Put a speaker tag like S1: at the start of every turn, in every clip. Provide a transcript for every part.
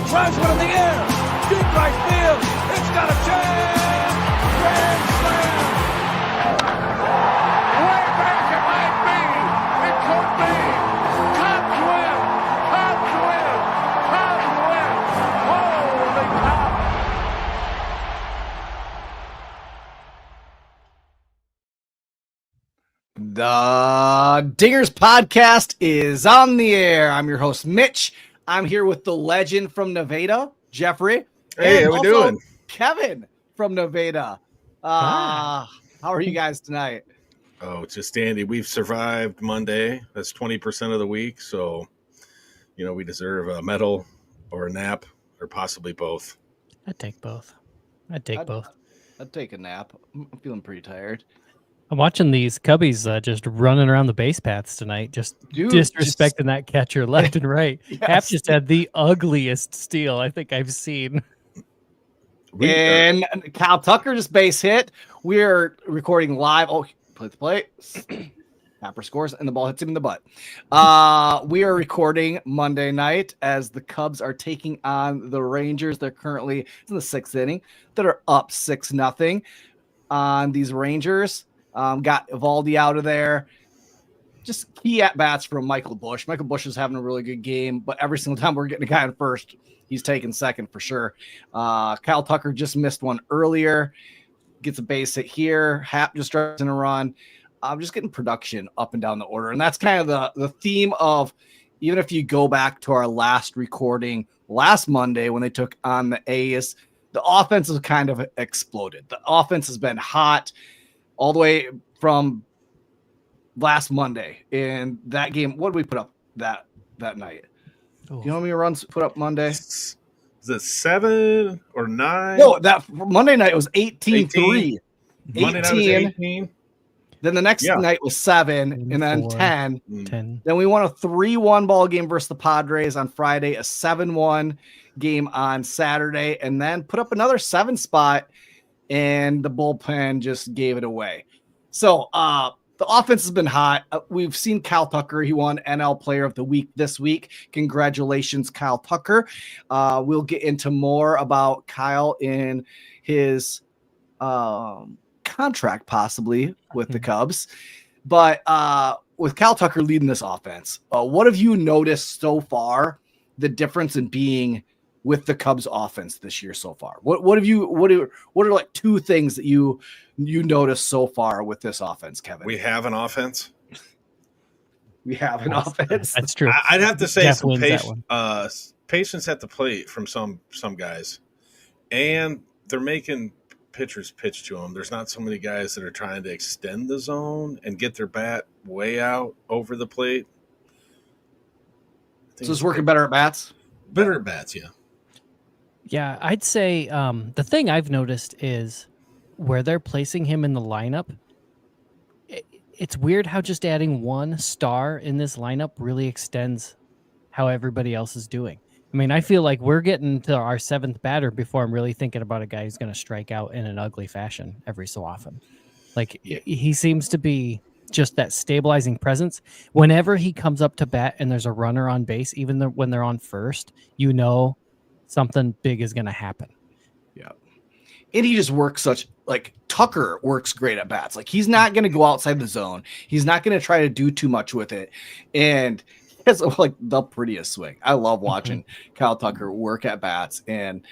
S1: Drives one in the air. Deep right field. It's got a chance. Grand slam.
S2: Way back it might be. It could be. Cubs win. Cubs win. Cubs win. Holy cow.
S3: The Dingers podcast is on the air. I'm your host, Mitch. I'm here with the legend from Nevada, Jeffrey.
S4: Hey,
S3: and
S4: how we doing?
S3: Kevin from Nevada. How are you guys tonight?
S4: Oh, just dandy. We've survived Monday. That's 20% of the week. So, we deserve a medal or a nap or possibly both.
S5: I'd take both. I'd take
S3: a nap. I'm feeling pretty tired.
S5: I'm watching these Cubbies just running around the base paths tonight, just disrespecting that catcher left and right.
S3: Yes.
S5: Happ just had the ugliest steal I think I've seen.
S3: And Kyle Tucker just base hit. We're recording live. Oh, play. Happer scores, and the ball hits him in the butt. We are recording Monday night as the Cubs are taking on the Rangers. They're currently in the 6th inning. That are up 6-0 on these Rangers. Got Evaldi out of there. Just key at-bats from Michael Busch. Michael Busch is having a really good game, but every single time we're getting a guy in first, he's taking second for sure. Kyle Tucker just missed one earlier. Gets a base hit here. Happ just drives in a run. I'm just getting production up and down the order. And that's kind of the theme of, even if you go back to our last recording last Monday when they took on the A's, the offense has kind of exploded. The offense has been hot all the way from last Monday. In that game, what did we put up that night?
S5: Oh.
S3: Do you know how many runs put up Monday?
S4: Is it 7 or 9?
S3: No, that Monday night was 18-3.
S4: Monday night was 18.
S3: Then the next night was 7, and then
S5: 4,
S3: 10.
S5: 10.
S3: Then we won a 3-1 ball game versus the Padres on Friday, a 7-1 game on Saturday, and then put up another 7 spot, and the bullpen just gave it away. So the offense has been hot. We've seen Kyle Tucker. He won NL Player of the Week this week. Congratulations, Kyle Tucker. We'll get into more about Kyle in his contract possibly with the Cubs. But with Kyle Tucker leading this offense, what have you noticed so far, the difference in being with the Cubs offense this year so far? What are like 2 things that you noticed so far with this offense, Kevin?
S4: We have an offense.
S3: We have an offense.
S5: That's true.
S4: I'd have to say
S5: Jeff
S4: some
S5: wins that one.
S4: patience at the plate from some guys. And they're making pitchers pitch to them. There's not so many guys that are trying to extend the zone and get their bat way out over the plate.
S3: So it's working better at bats?
S4: Better at bats, yeah.
S5: Yeah, I'd say the thing I've noticed is where they're placing him in the lineup. It's weird how just adding 1 star in this lineup really extends how everybody else is doing. I mean, I feel like we're getting to our 7th batter before I'm really thinking about a guy who's going to strike out in an ugly fashion every so often. Like, he seems to be just that stabilizing presence. Whenever he comes up to bat and there's a runner on base, even when they're on first, something big is going to happen.
S3: Yeah. And he just works Tucker works great at bats. Like, he's not going to go outside the zone. He's not going to try to do too much with it. And he has like the prettiest swing. I love watching Kyle Tucker work at bats. And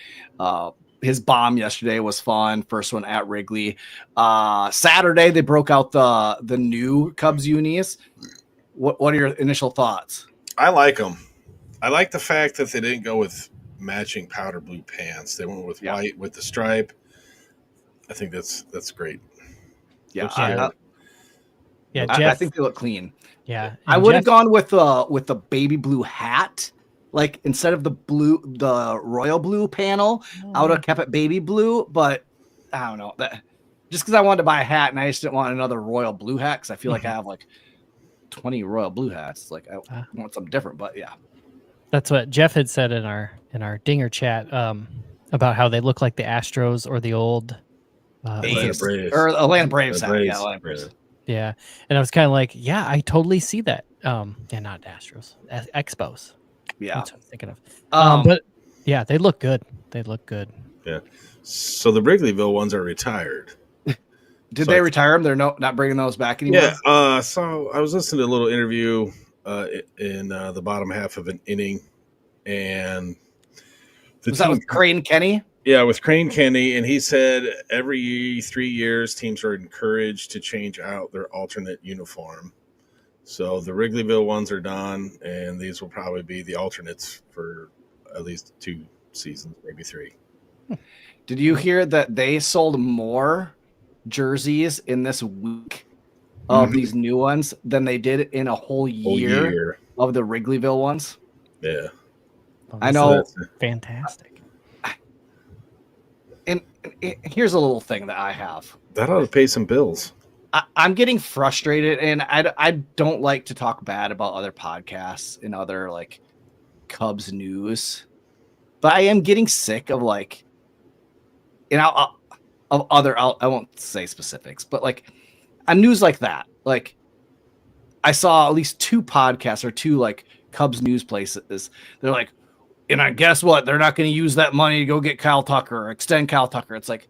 S3: his bomb yesterday was fun. First one at Wrigley. Saturday, they broke out the new Cubs unis. What are your initial thoughts?
S4: I like them. I like the fact that they didn't go with matching powder blue pants. They went with white with the stripe. I think that's great.
S3: Yeah,
S5: Jeff,
S3: I think they look clean.
S5: Yeah,
S3: I would have gone with the baby blue hat. Like, instead of the royal blue panel, I would have kept it baby blue. But I don't know, that just because I wanted to buy a hat and I just didn't want another royal blue hat because I feel like I have like 20 royal blue hats. Like, I want something different. But yeah.
S5: That's what Jeff had said in our Dinger chat about how they look like the Astros or the old
S3: Braves. Or Atlanta Braves. Atlanta Braves.
S5: Yeah, and I was kind of like, yeah, I totally see that. Yeah, not Astros, Expos.
S3: Yeah,
S5: that's what I'm thinking of. But Yeah, they look good. They look good.
S4: Yeah. So the Wrigleyville ones are retired.
S3: Did they retire them? They're not bringing those back anymore?
S4: Yeah. So I was listening to a little interview in the bottom half of an inning, and
S3: Was that with Crane Kenny?
S4: Yeah, with Crane Kenny, and he said every 3 years teams are encouraged to change out their alternate uniform. So the Wrigleyville ones are done, and these will probably be the alternates for at least 2 seasons, maybe 3.
S3: Did you hear that they sold more jerseys in this week of these new ones than they did in a whole year of the Wrigleyville ones?
S4: Yeah.
S5: Well,
S3: I know.
S5: Fantastic.
S3: And here's a little thing that I have.
S4: That ought to pay some bills.
S3: I'm getting frustrated, and I don't like to talk bad about other podcasts and other like Cubs news, but I am getting sick of like, you know, of other. I won't say specifics, but like on news like that, like I saw at least 2 podcasts or 2 like Cubs news places. They're like, and I guess what? They're not going to use that money to go get Kyle Tucker or extend Kyle Tucker. It's like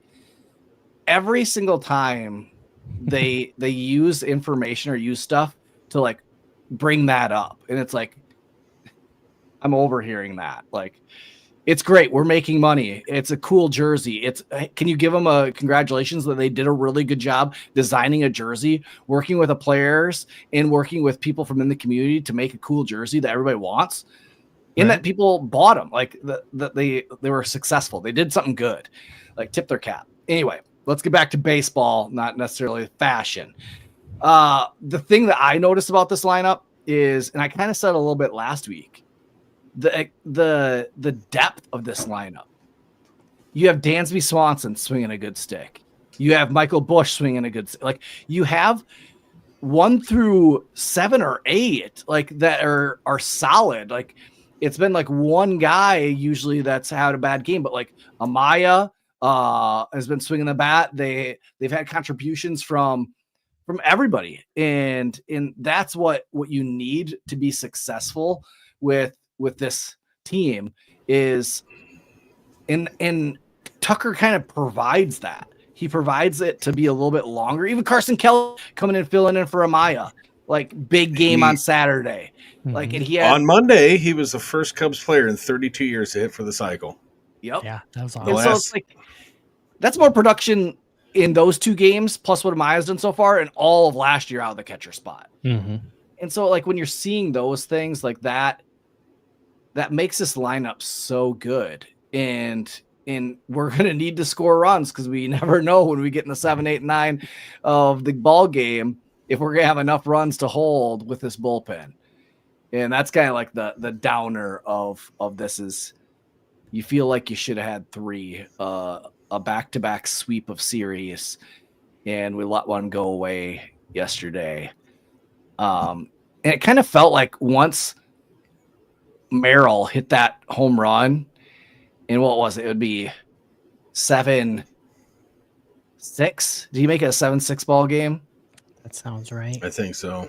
S3: every single time they use information or use stuff to like bring that up, and it's like I'm overhearing that. Like, it's great, we're making money, it's a cool jersey, it's can you give them a congratulations that they did a really good job designing a jersey, working with the players and working with people from in the community to make a cool jersey that everybody wants, and that people bought them, like that they were successful, they did something good, like tip their cap. Anyway, let's get back to baseball, not necessarily fashion. The thing that I noticed about this lineup is, and I kind of said a little bit last week, the depth of this lineup. You have Dansby Swanson swinging a good stick. You have Michael Busch swinging a good stick. Like, you have 1 through 7 or 8 like that are solid. Like, it's been like one guy usually that's had a bad game, but like Amaya has been swinging the bat. They've had contributions from everybody, and that's what you need to be successful with this team is, and Tucker kind of provides that. He provides it to be a little bit longer. Even Carson Kelly coming in, filling in for Amaya, like big game on Saturday. Like, and he had,
S4: on Monday, he was the first Cubs player in 32 years to hit for the cycle.
S3: Yep.
S5: Yeah, that was
S3: And
S5: awesome.
S3: so it's like, that's more production in those 2 games, plus what Amaya's done so far, and all of last year out of the catcher spot.
S5: Mm-hmm.
S3: And so, like, when you're seeing those things like that, that makes this lineup so good. And we're going to need to score runs, because we never know when we get in the 7, 8, 9 of the ball game if we're going to have enough runs to hold with this bullpen. And that's kind of like the downer of this is, you feel like you should have had 3, a back-to-back sweep of series, and we let one go away yesterday. And it kind of felt like once Merrill hit that home run, and what was it? It would be 7-6. Did he make it a 7-6 ball game?
S5: That sounds right.
S4: I think so.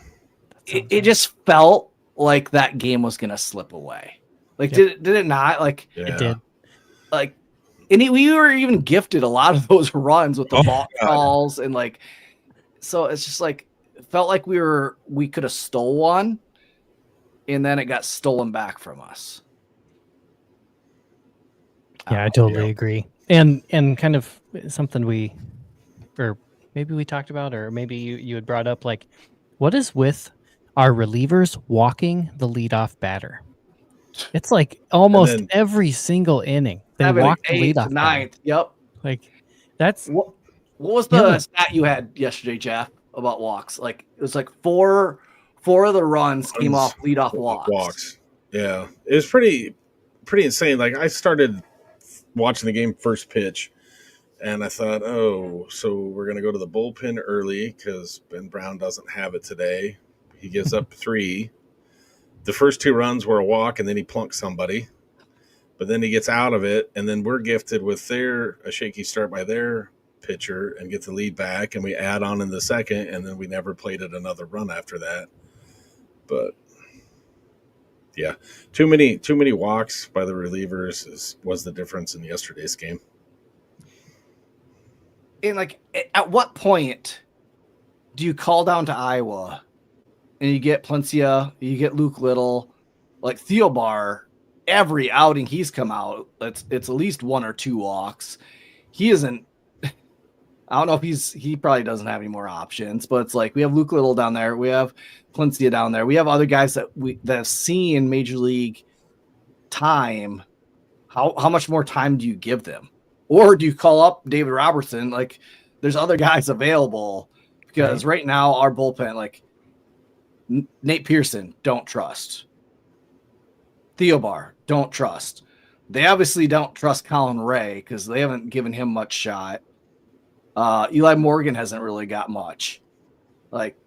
S3: It just felt like that game was going to slip away. Like, did it not? Like,
S5: It did.
S3: Like, and we were even gifted a lot of those runs with the ball calls, and like, so it's just like, it felt like we could have stole one, and then it got stolen back from us.
S5: Yeah, I totally agree. And kind of something or maybe we talked about, or maybe you had brought up, like, what is with our relievers walking the leadoff batter? It's like almost every single inning they walk the leadoff
S3: 9th. Yep.
S5: Like, that's
S3: what was the stat you had yesterday, Jeff, about walks? Like, it was like four of the runs came off leadoff walks.
S4: Yeah, it was pretty insane. Like, I started watching the game first pitch, and I thought, oh, so we're going to go to the bullpen early because Ben Brown doesn't have it today. He gives up 3. The first 2 runs were a walk, and then he plunks somebody. But then he gets out of it, and then we're gifted with a shaky start by their pitcher and get the lead back, and we add on in the second, and then we never played it another run after that. But Yeah, too many walks by the relievers was the difference in yesterday's game.
S3: And like, at what point do you call down to Iowa and you get Plencia, you get Luke Little, like Theobar? Every outing he's come out, it's at least 1 or 2 walks. He isn't. I don't know if he probably doesn't have any more options, but it's like we have Luke Little down there, we have Plencia down there, we have other guys that have seen major league time. How much more time do you give them? Or do you call up David Robertson? Like, there's other guys available, because right now our bullpen, like Nate Pearson, don't trust. Theobar, don't trust. They obviously don't trust Colin Ray because they haven't given him much shot. Eli Morgan hasn't really got much. Like,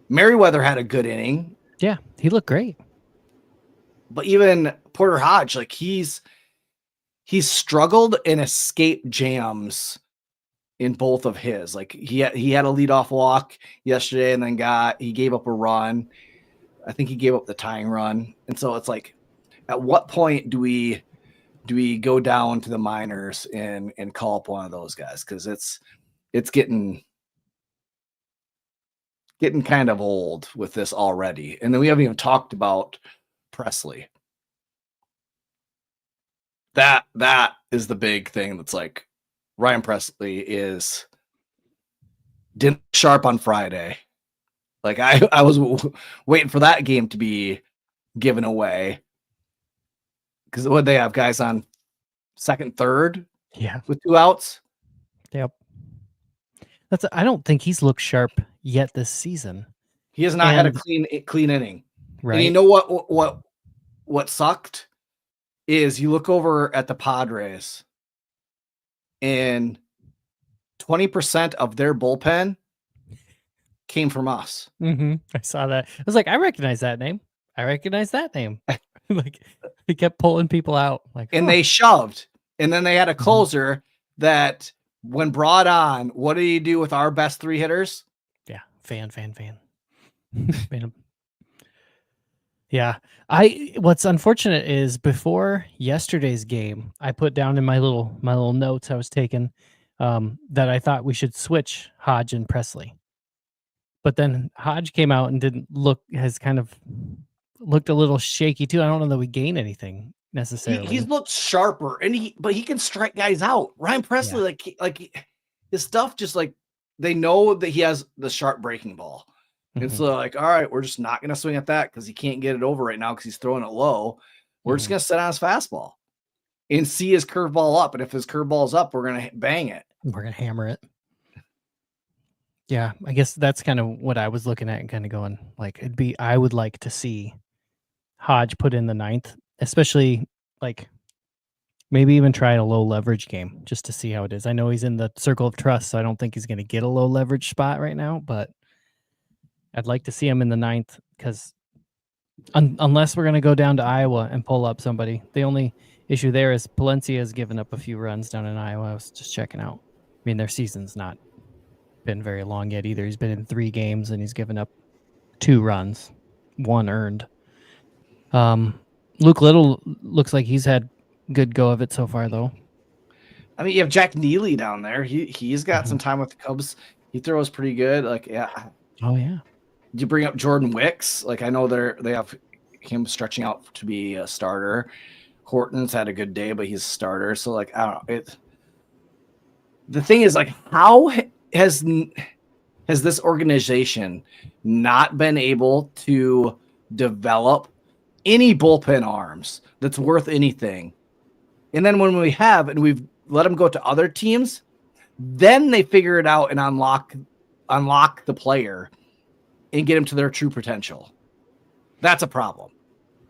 S3: Merriweather had a good inning.
S5: Yeah, he looked great.
S3: But even Porter Hodge, like he's struggled and escaped jams in both of his. Like he had a leadoff walk yesterday, and then he gave up a run. I think he gave up the tying run. And so it's like, at what point do we go down to the minors and call up one of those guys? Because it's getting kind of old with this already. And then we haven't even talked about Presley. That is the big thing. That's like, Ryan Presley didn't sharp on Friday. Like I was waiting for that game to be given away, because what they have guys on second, third, with 2 outs.
S5: Yep. I don't think he's looked sharp yet this season.
S3: He has not had a clean inning.
S5: Right.
S3: And you know what sucked is you look over at the Padres, and 20% of their bullpen came from us.
S5: Mm-hmm. I saw that. I was like, I recognize that name. Like, he kept pulling people out. Like,
S3: and they shoved. And then they had a closer that, when brought on, what did he do with our best 3 hitters?
S5: Yeah, fan. Yeah. What's unfortunate is, before yesterday's game, I put down in my little notes I was taking that I thought we should switch Hodge and Presley. But then Hodge came out and has kind of looked a little shaky too. I don't know that we gain anything necessarily.
S3: He's looked sharper, but he can strike guys out. Ryan Presley, like his stuff, just like, they know that he has the sharp breaking ball. And so, like, all right, we're just not going to swing at that because he can't get it over right now because he's throwing it low. We're just going to set on his fastball and see his curveball up. And if his curveball's up, we're going to bang it.
S5: We're going to hammer it. Yeah, I guess that's kind of what I was looking at and kind of going, like, I would like to see Hodge put in the 9th, especially, like, maybe even try a low leverage game just to see how it is. I know he's in the circle of trust, so I don't think he's going to get a low leverage spot right now, but I'd like to see him in the 9th, because unless we're going to go down to Iowa and pull up somebody. The only issue there is Palencia has given up a few runs down in Iowa. I was just checking out. I mean, their season's not been very long yet either. He's been in 3 games and he's given up 2 runs, 1 earned. Luke Little looks like he's had good go of it so far, though.
S3: I mean, you have Jack Neely down there. He's got some time with the Cubs. He throws pretty good. Like, yeah.
S5: Oh yeah.
S3: Did you bring up Jordan Wicks? Like, I know they have him stretching out to be a starter. Horton's had a good day, but he's a starter. So, like, I don't know. The thing is, like, how has this organization not been able to develop any bullpen arms that's worth anything? And then when we have, and we've let them go to other teams, then they figure it out and unlock the player and get him to their true potential. That's a problem.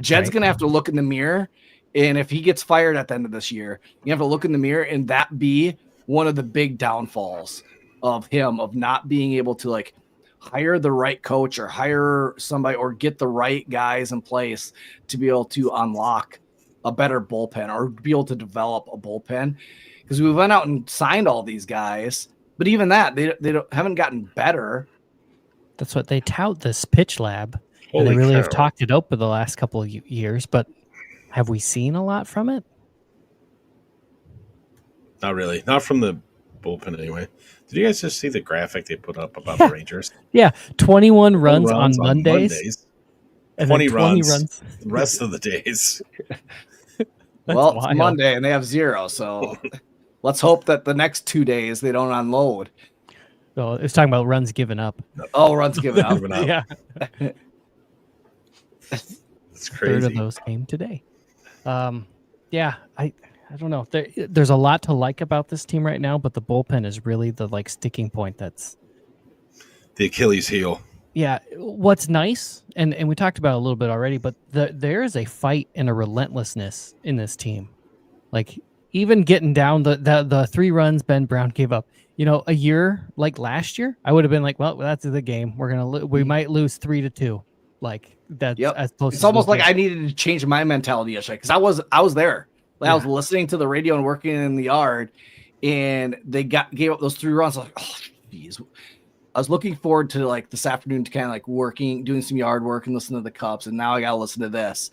S3: Jed's going to have to look in the mirror, and if he gets fired at the end of this year, you have to look in the mirror, and that be one of the big downfalls of him, of not being able to, like, hire the right coach or hire somebody or get the right guys in place to be able to unlock a better bullpen or be able to develop a bullpen. Because we went out and signed all these guys, but even that, they haven't gotten better.
S5: That's what they tout, this pitch lab. And they
S4: Holy
S5: really
S4: cow.
S5: have talked it up for the last couple of years, but have we seen a lot from it?
S4: Not really. Not from the bullpen anyway. Did you guys just see the graphic they put up about the Rangers?
S5: Yeah, 21 runs,
S4: 10
S5: on Mondays, and
S4: 20
S5: then 20
S4: runs the rest of the days.
S3: Well, it's
S5: wild.
S3: Monday and they have 0, so let's hope that the next 2 days they don't unload.
S5: So it's talking about runs given up.
S3: Oh, runs given up.
S4: Giving up.
S5: Yeah,
S4: It's
S5: third of
S4: crazy.
S5: those came today. Yeah, I don't know. There's a lot to like about this team right now, but the bullpen is really the like sticking point. That's
S4: The Achilles heel.
S5: yeah. What's nice, and we talked about it a little bit already, but there is a fight and a relentlessness in this team. Like even getting down the 3 runs Ben Brown gave up. You know, a year like last year, I would have been like, well, that's the game. We might lose 3-2. Like that's as close.
S3: It's
S5: as
S3: almost
S5: we'll
S3: like
S5: get.
S3: I needed to change my mentality yesterday because I was there. Like, I was listening to the radio and working in the yard, and they gave up those 3 runs. I was like, oh, geez. I was looking forward to like this afternoon to kind of like doing some yard work and listen to the Cubs, and now I got to listen to this.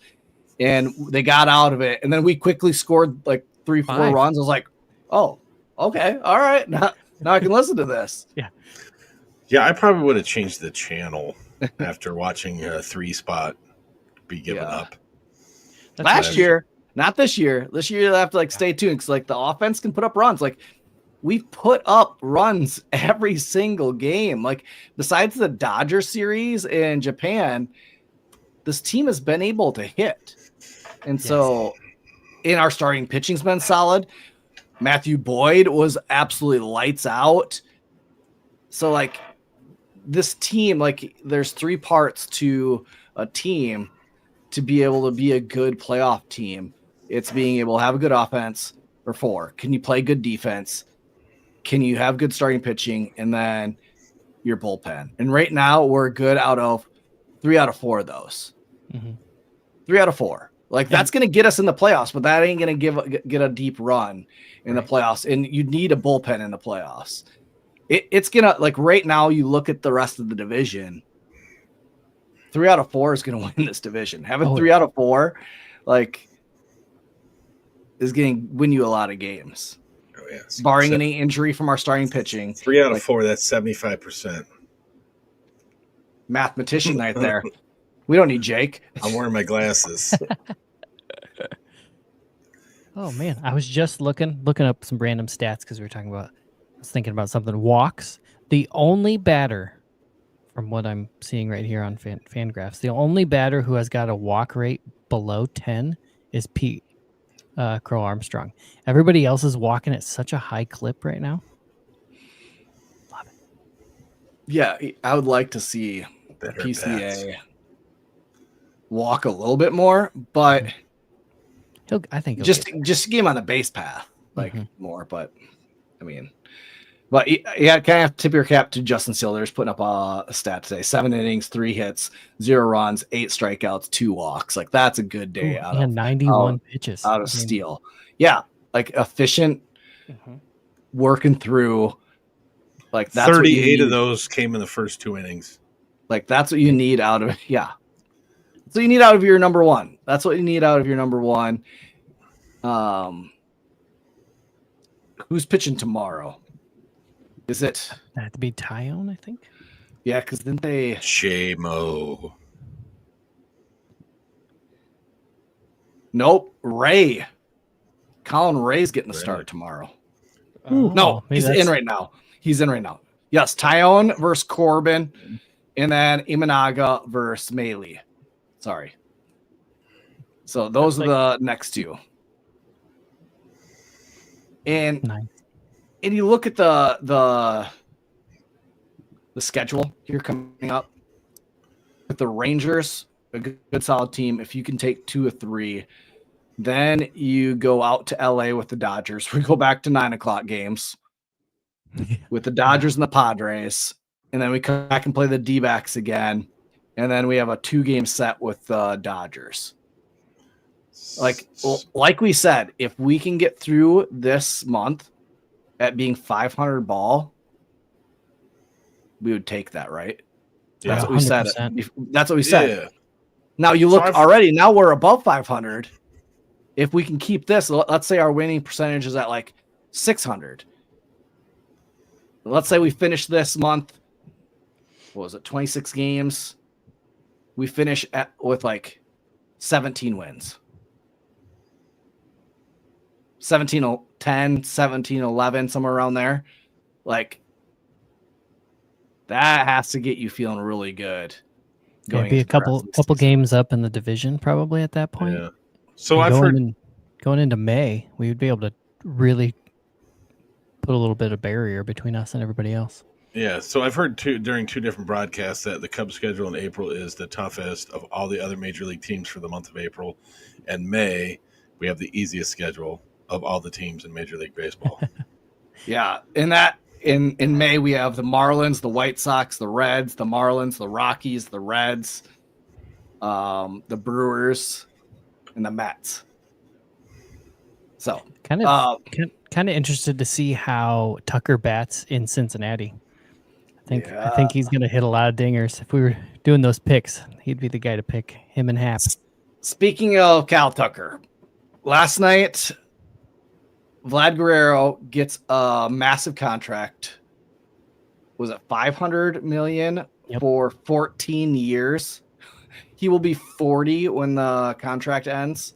S3: And they got out of it, and then we quickly scored like 3-4
S5: 5
S3: runs. I was like, oh, okay, all right, now I can listen to this.
S4: Yeah, I probably would have changed the channel after watching a 3 spot be given up.
S3: Last year, not this year. This year, you'll have to like stay tuned because like the offense can put up runs. Like we've put up runs every single game. Like besides the Dodger series in Japan, this team has been able to hit. And so in our starting pitching's been solid. Matthew Boyd was absolutely lights out. So like this team, like there's 3 parts to a team to be able to be a good playoff team. It's being able to have a good offense, or 4. Can you play good defense? Can you have good starting pitching? And then your bullpen. And right now we're good out of 3 out of 4 of those. 3 out of 4. Like that's going to get us in the playoffs, but that ain't going to get a deep run in the playoffs. And you need a bullpen in the playoffs. It's going to, like right now you look at the rest of the division, 3 out of 4 is going to win this division. Having 3 out of 4, like, is going to win you a lot of games.
S4: Oh, yes.
S3: Barring any injury from our starting pitching.
S4: 3 out of 4, that's 75%.
S3: Mathematician right there. We don't need Jake.
S4: I'm wearing my glasses.
S5: Oh man, I was just looking up some random stats because we were talking about. I was thinking about something. Walks. The only batter, from what I'm seeing right here on Fangraphs, the only batter who has got a walk rate below 10 is Pete Crow Armstrong. Everybody else is walking at such a high clip right now. Love it.
S3: Yeah, I would like to see the
S4: Better
S3: PCA
S4: bats.
S3: walk a little bit more, but
S5: I think he'll
S3: just
S5: get there.
S3: get him on the base path like more. But I mean, but you kind of have to tip your cap to Justin Sealers putting up a stat today: 7 innings, 3 hits, 0 runs, 8 strikeouts, 2 walks. Like that's a good day out of
S5: 91 pitches
S3: out of Steele. Yeah, like efficient, working through. Like that's
S4: 38 of those came in the first 2 innings.
S3: Like that's what you need out of So you need out of your number 1. That's what you need out of your number 1. Who's pitching tomorrow? Is it?
S5: That had to be Tyone, I think.
S3: Yeah, because didn't they?
S4: Shamo.
S3: Nope. Ray. Colin Ray's getting the start tomorrow. No, he's in right now. He's in right now. Yes, Tyone versus Corbin, and then Imanaga versus Maley. Sorry. So those are the next 2. And
S5: Nice.
S3: And you look at the schedule here coming up with the Rangers, a good solid team. If you can take 2 or 3, then you go out to LA with the Dodgers. We go back to 9:00 games with the Dodgers and the Padres, and then we come back and play the D-backs again, and then we have a 2-game set with the Dodgers. Like we said, if we can get through this month at being 500 ball, we would take that, right? That's what we said.
S5: 100%.
S3: That's what we said.
S4: Yeah.
S3: Now you
S4: So
S3: look
S4: I've-
S3: already. Now we're above 500. If we can keep this, let's say our winning percentage is at like 600. Let's say we finish this month. What was it? 26 games. We finish with like 17 wins. 17-10, 17-11, somewhere around there. Like that has to get you feeling really good.
S5: Yeah, be a
S3: into the rest
S5: couple
S3: of the season.
S5: games up in the division probably at that point.
S4: Yeah. So
S5: And
S4: I've heard.
S5: going into May, we would be able to really put a little bit of barrier between us and everybody else.
S4: Yeah, so I've heard during two different broadcasts that the Cubs schedule in April is the toughest of all the other major league teams for the month of April, and May we have the easiest schedule of all the teams in Major League Baseball.
S3: Yeah, in May we have the Marlins, the White Sox, the Reds, the Marlins, the Rockies, the Reds, the Brewers, and the Mets. So
S5: Kind of interested to see how Tucker bats in Cincinnati. I think he's going to hit a lot of dingers. If we were doing those picks, he'd be the guy to pick, him and Happ.
S3: Speaking of Cal Tucker, last night Vlad Guerrero gets a massive contract. Was it $500 million for 14 years? He will be 40 when the contract ends.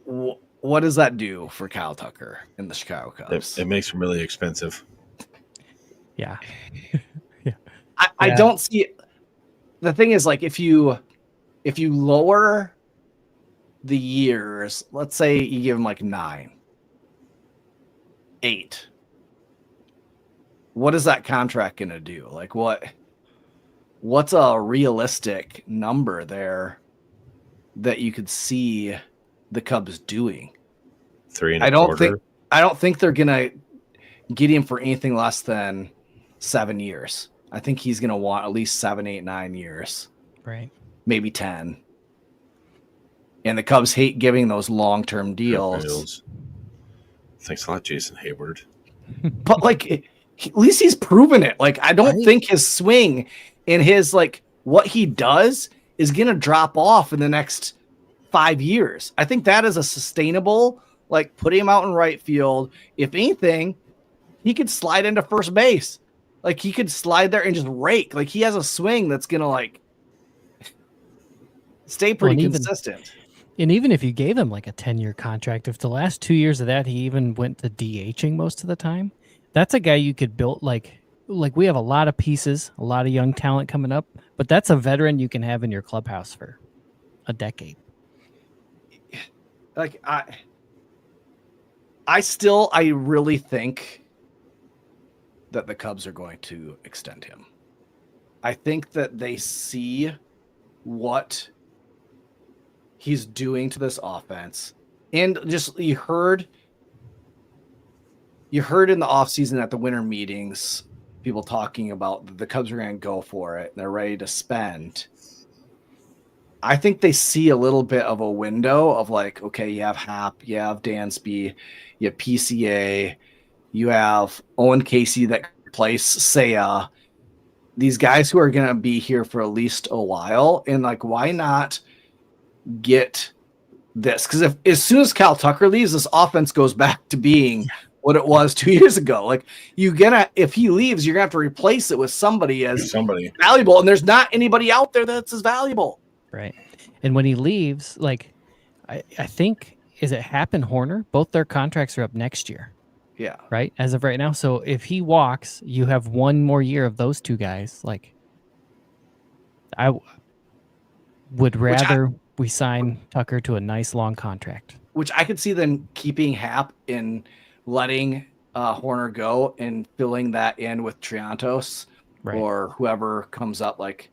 S3: What does that do for Cal Tucker in the Chicago Cubs?
S4: It makes him really expensive.
S5: Yeah.
S3: I don't see it. The thing is, like, if you lower the years, let's say you give him like 9, 8, what is that contract going to do? Like, what's a realistic number there that you could see the Cubs doing?
S4: 3.25.
S3: I don't think they're gonna get him for anything less than 7 years. I think he's gonna want at least 7, 8, 9 years,
S5: Right.
S3: maybe 10. And the Cubs hate giving those long-term deals.
S4: Thanks a lot, Jason Hayward.
S3: But like, at least he's proven it. Like, I don't think his swing and his like what he does is gonna drop off in the next 5 years. I think that is a sustainable. Like, put him out in right field. If anything, he could slide into first base. Like, he could slide there and just rake. Like, he has a swing that's gonna like stay pretty consistent.
S5: And even if you gave him like a 10-year contract, if the last 2 years of that he even went to DHing most of the time, that's a guy you could build like we have a lot of pieces, a lot of young talent coming up, but that's a veteran you can have in your clubhouse for a decade.
S3: Like, I really think that the Cubs are going to extend him. I think that they see what he's doing to this offense. And just you heard in the offseason at the winter meetings, people talking about the Cubs are going to go for it. They're ready to spend. I think they see a little bit of a window of like, okay, you have Happ, you have Dansby, you have PCA, you have Owen Casey that replace Seiya. These guys who are going to be here for at least a while. And like, why not get this? Because as soon as Cal Tucker leaves, this offense goes back to being what it was 2 years ago. Like, if he leaves, you're going to have to replace it with somebody valuable. And there's not anybody out there that's as valuable.
S5: Right. And when he leaves, like, I think, is it Happ and Horner? Both their contracts are up next year.
S3: Yeah.
S5: Right. As of right now. So if he walks, you have one more year of those two guys. Like, I would rather we sign Tucker to a nice long contract.
S3: Which I could see them keeping Happ and letting Horner go and filling that in with Triantos or whoever comes up. Like,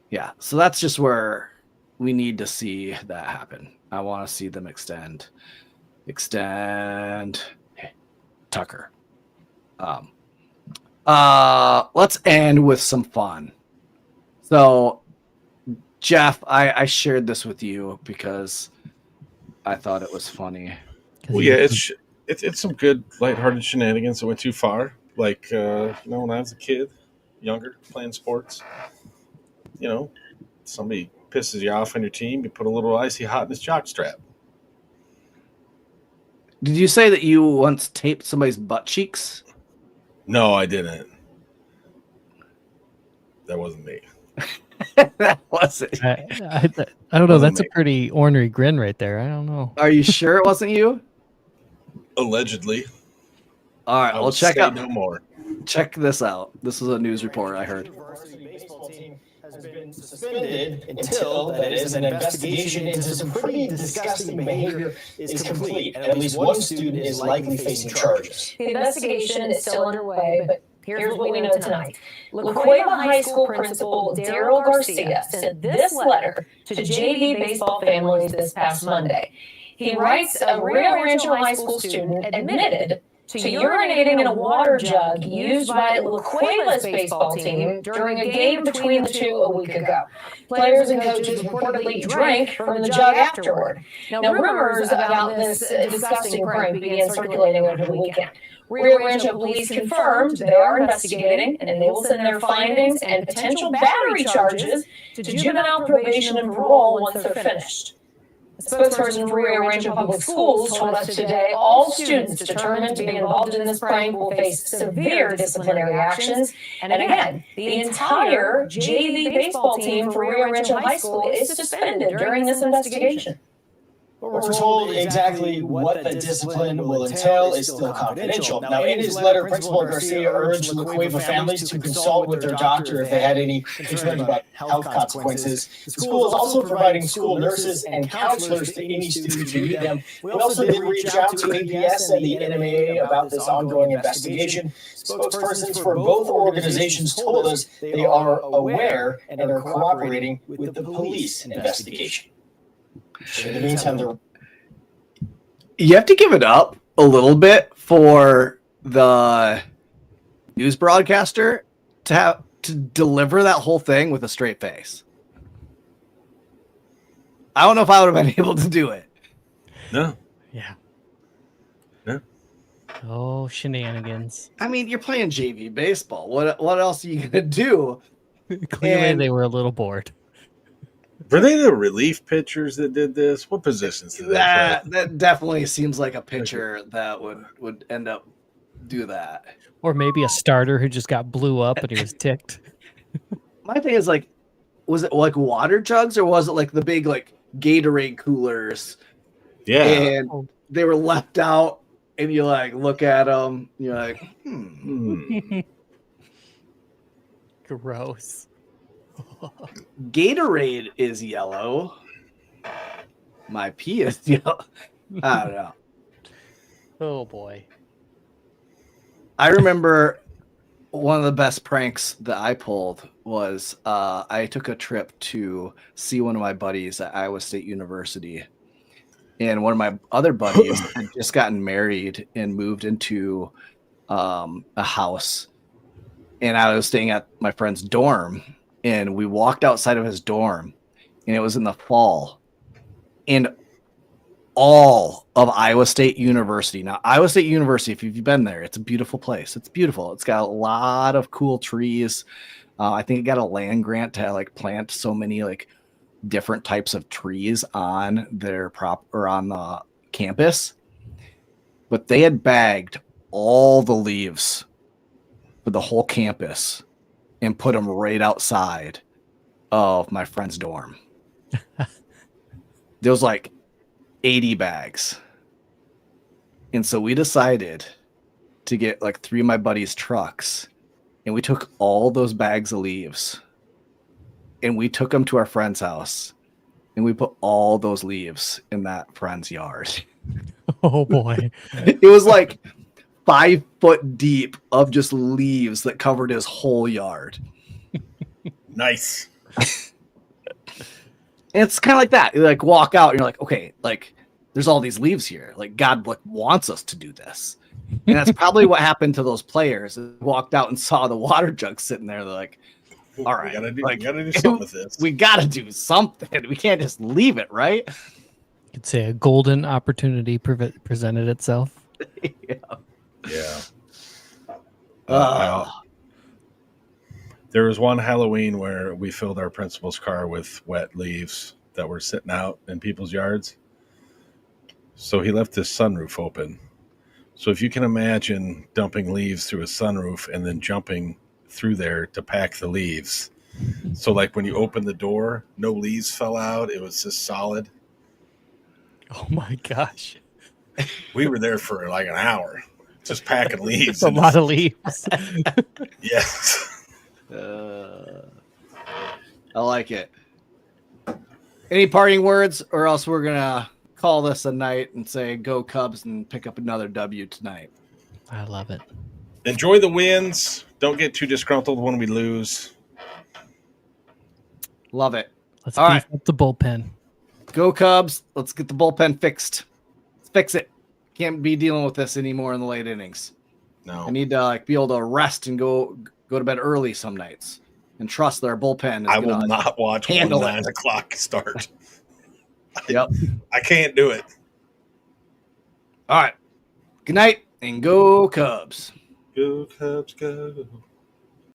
S3: yeah. So that's just where we need to see that happen. I want to see them extend Tucker. Let's end with some fun. So, Jeff, I shared this with you because I thought it was funny.
S4: Well, yeah, it's some good lighthearted shenanigans that went too far. Like, when I was a kid, younger, playing sports. You know, somebody pisses you off on your team, you put a little icy hot in his jock strap.
S3: Did you say that you once taped somebody's butt cheeks?
S4: No, I didn't. That wasn't me.
S3: That wasn't.
S5: I don't know. That's a pretty ornery grin right there. I don't know.
S3: Are you sure it wasn't you?
S4: Allegedly.
S3: All right, well, check out.
S4: No more.
S3: Check this out. This is a news report I heard.
S6: Baseball team has been suspended until that is an investigation into some pretty disgusting behavior is complete, and at least one student is likely facing charges.
S7: The investigation is still underway, but here's what we know tonight. La Cueva High School principal Daryl Garcia sent this letter to JV baseball families this past Monday. He writes a Rio Rancho High School student admitted to urinating in a water jug used by La Cueva's baseball team during a game between the two a week ago. Players and coaches reportedly drank from the jug afterward. Now, rumors about this disgusting prank began circulating over the weekend. Rio Rancho police confirmed they are investigating, and they will send their findings and potential battery charges to juvenile probation and parole once they're finished. A spokesperson for Rio Rancho Public Schools told us today all students determined to be involved in this prank will face severe disciplinary actions. And again, the entire JV baseball team for Rio Rancho High School is suspended during this investigation.
S6: We're told exactly what the discipline will entail is still confidential. Now, in his letter, Principal Garcia urged La Cueva families to consult with their doctor if they had any concerns about health consequences. The school is also providing school nurses and counselors to any students who need them. We also did reach out to APS and the NMAA about this ongoing investigation. Spokespersons for both organizations told us they are aware and are cooperating with the police investigation. In the meantime,
S3: you have to give it up a little bit for the news broadcaster to deliver that whole thing with a straight face. I don't know if I would have been able to do it.
S4: No.
S5: Yeah.
S4: No.
S5: Oh, shenanigans.
S3: I mean, you're playing JV baseball. What else are you gonna do?
S5: Clearly, they were a little bored.
S4: Were they the relief pitchers that did this? What positions did they play?
S3: That definitely seems like a pitcher that would end up do that.
S5: Or maybe a starter who just got blew up and he was ticked.
S3: My thing is, like, was it like water jugs or was it like the big like Gatorade coolers?
S4: Yeah.
S3: And they were left out and you like look at them, you're like,
S5: Gross.
S3: Gatorade is yellow. My pee is yellow. I don't know.
S5: Oh boy.
S3: I remember one of the best pranks that I pulled was I took a trip to see one of my buddies at Iowa State University. And one of my other buddies had just gotten married and moved into a house. And I was staying at my friend's dorm. And we walked outside of his dorm, and it was in the fall. And all of Iowa State University. Now, Iowa State University, if you've been there, it's a beautiful place. It's beautiful. It's got a lot of cool trees. I think it got a land grant to like plant so many like different types of trees on their on the campus. But they had bagged all the leaves for the whole campus and put them right outside of my friend's dorm. There was like 80 bags. And so we decided to get like 3 of my buddies' trucks. And we took all those bags of leaves. And we took them to our friend's house. And we put all those leaves in that friend's yard.
S5: Oh boy.
S3: It was like 5 foot deep of just leaves that covered his whole yard.
S4: Nice.
S3: And it's kind of like that. You like walk out and you're like, okay, like there's all these leaves here. Like God wants us to do this. And that's probably what happened to those players. They walked out and saw the water jug sitting there. They're like, all right,
S4: we gotta do something with this.
S3: We got to do something. We can't just leave it, right?
S5: You could say a golden opportunity presented itself.
S3: Yeah.
S4: Yeah. There was one Halloween where we filled our principal's car with wet leaves that were sitting out in people's yards. So he left his sunroof open. So if you can imagine dumping leaves through a sunroof and then jumping through there to pack the leaves. So like when you open the door, no leaves fell out. It was just solid.
S5: Oh my gosh.
S4: We were there for like an hour just packing leaves.
S5: It's a lot of leaves.
S4: Yes.
S3: I like it. Any parting words, or else we're gonna call this a night and say go Cubs and pick up another W tonight.
S5: I love it.
S4: Enjoy the wins. Don't get too disgruntled when we lose.
S3: Love it.
S5: Let's
S3: All
S5: beef
S3: right.
S5: up the bullpen.
S3: Go Cubs. Let's get the bullpen fixed. Let's fix it. Can't be dealing with this anymore in the late innings.
S4: No.
S3: I need to be able to rest and go to bed early some nights and trust that our bullpen is
S4: I will
S3: gonna
S4: not watch one
S3: handle
S4: 9 o'clock start.
S3: Yep.
S4: I can't do it.
S3: All right. Good night and go Cubs.
S4: Go Cubs, go.